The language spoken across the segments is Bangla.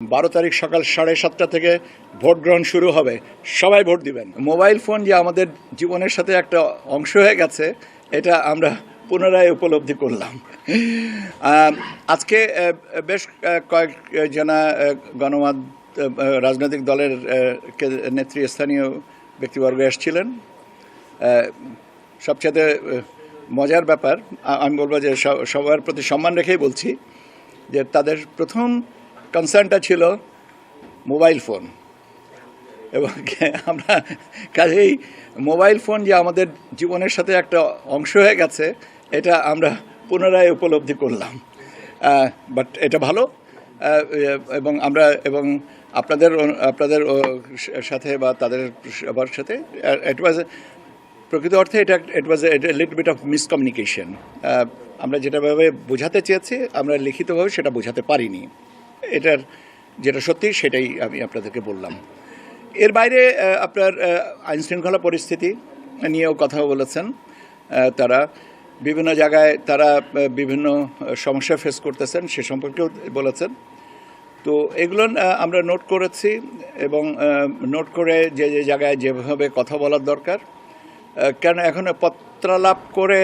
12 তারিখ সকাল 7:30 থেকে ভোট গ্রহণ শুরু হবে। সবাই ভোট দিবেন। মোবাইল ফোন যে আমাদের জীবনের সাথে একটা অংশ হয়ে গেছে, এটা আমরা পুনরায় উপলব্ধি করলাম। আজকে বেশ কয়েক জনা রাজনৈতিক দলের নেতৃস্থানীয় ব্যক্তিবর্গ এসেছিলেন। সবচেয়ে মজার ব্যাপার, আমি বলবো যে সবার প্রতি সম্মান রেখেই বলছি যে তাদের প্রথম কনসার্নটা ছিল মোবাইল ফোন, এবং আমরা কাজেই মোবাইল ফোন যে আমাদের জীবনের সাথে একটা অংশ হয়ে গেছে, এটা আমরা পুনরায় উপলব্ধি করলাম। বাট এটা ভালো, এবং আমরা আপনাদের সাথে বা তাদের সবার সাথে ইট ওয়াজ প্রকৃত অর্থে it was a little bit of miscommunication. আমরা যেটাভাবে বোঝাতে চেয়েছি, আমরা লিখিতভাবে সেটা বোঝাতে পারিনি। এটার যেটা সত্যি সেটাই আমি আপনাদেরকে বললাম। এর বাইরে আপনার আইনশৃঙ্খলা পরিস্থিতি নিয়েও কথা বলেছেন। তারা বিভিন্ন জায়গায় বিভিন্ন সমস্যা ফেস করতেছেন, সে সম্পর্কেও বলেছেন। তো এগুলো আমরা নোট করেছি, এবং নোট করে যে জায়গায় যেভাবে কথা বলার দরকার, কেন এখন পত্রালাপ করে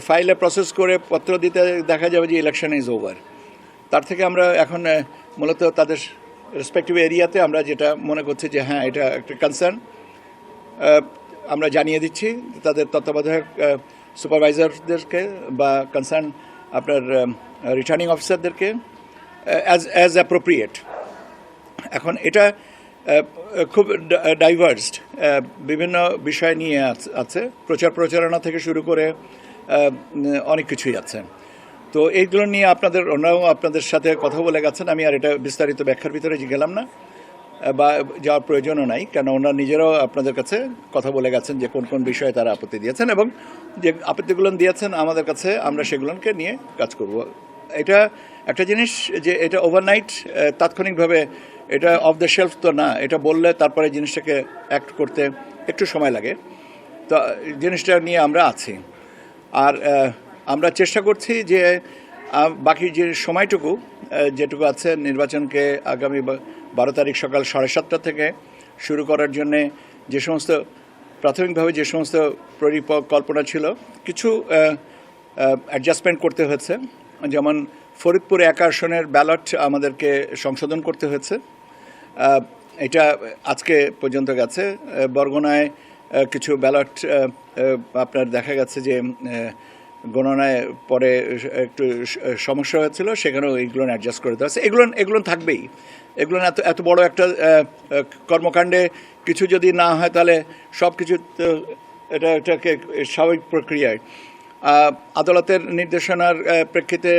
ফাইলে প্রসেস করে পত্র দিতে দেখা যাবে যে ইলেকশন ইজ ওভার। তার থেকে আমরা এখন মূলত তাদের রেসপেক্টিভ এরিয়াতে আমরা যেটা মনে করছি যে হ্যাঁ এটা একটা কনসার্ন, আমরা জানিয়ে দিচ্ছি তাদের তত্ত্বাবধায়ক সুপারভাইজারদেরকে বা কনসার্ন আপনার রিটার্নিং অফিসারদেরকে অ্যাজ অ্যাপ্রোপ্রিয়েট। এখন এটা খুব ডাইভার্সড, বিভিন্ন বিষয় নিয়ে আছে, প্রচারণা থেকে শুরু করে অনেক কিছুই আছে। তো এইগুলো নিয়ে ওনারাও আপনাদের সাথে কথা বলে গেছেন। আমি আর এটা বিস্তারিত ব্যাখ্যার ভিতরে গেলাম না, বা যাওয়ার প্রয়োজনও নাই, কেন ওনারা নিজেরাও আপনাদের কাছে কথা বলে গেছেন যে কোন কোন বিষয়ে তারা আপত্তি দিয়েছেন, এবং যে আপত্তিগুলো দিয়েছেন আমাদের কাছে, আমরা সেগুলোকে নিয়ে কাজ করব। এটা একটা জিনিস যে এটা ওভারনাইট তাৎক্ষণিকভাবে এটা অফ দ্য শেলফ তো না, এটা বললে তারপরে জিনিসটাকে অ্যাক্ট করতে একটু সময় লাগে। তো জিনিসটা নিয়ে আমরা আছি, আর আমরা চেষ্টা করছি যে বাকি যে সময়টুকু যেটুকু আছে নির্বাচনকে আগামী 12 তারিখ সকাল 7:30 থেকে শুরু করার জন্যে যে সমস্ত প্রাথমিকভাবে যে সমস্ত পরিকল্পনা ছিল, কিছু অ্যাডজাস্টমেন্ট করতে হয়েছে। যেমন ফরিদপুর 1 আসনের ব্যালট আমাদেরকে সংশোধন করতে হয়েছে, এটা আজকে পর্যন্ত গেছে। বরগুনায় কিছু ব্যালট আপনার দেখা গেছে যে গণনায় পরে একটু সমস্যা হয়েছিল, সেখানেও এইগুলো অ্যাডজাস্ট করে দেওয়া হচ্ছে। এগুলো থাকবেই। এগুলো এত বড় একটা কর্মকাণ্ডে কিছু যদি না হয়, তাহলে সব কিছু এটাকে স্বাভাবিক প্রক্রিয়ায় আদালতের নির্দেশনার প্রেক্ষিতে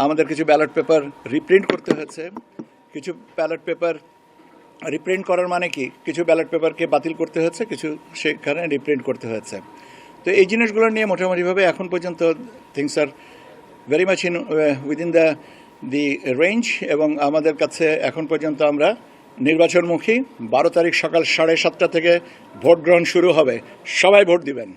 আমাদের কিছু ব্যালট পেপার রিপ্রিন্ট করতে হয়েছে। কিছু ব্যালট পেপার রিপ্রিন্ট করার মানে কি, কিছু ব্যালট পেপারকে বাতিল করতে হয়েছে, কিছু সেখানে রিপ্রিন্ট করতে হয়েছে। তো এই জিনিসগুলো নিয়ে মোটামুটিভাবে এখন পর্যন্ত things are very much within the range, এবং আমাদের কাছে এখন পর্যন্ত আমরা নির্বাচনমুখী। 12 তারিখ সকাল 7:30 থেকে ভোট গ্রহণ শুরু হবে। সবাই ভোট দিবেন।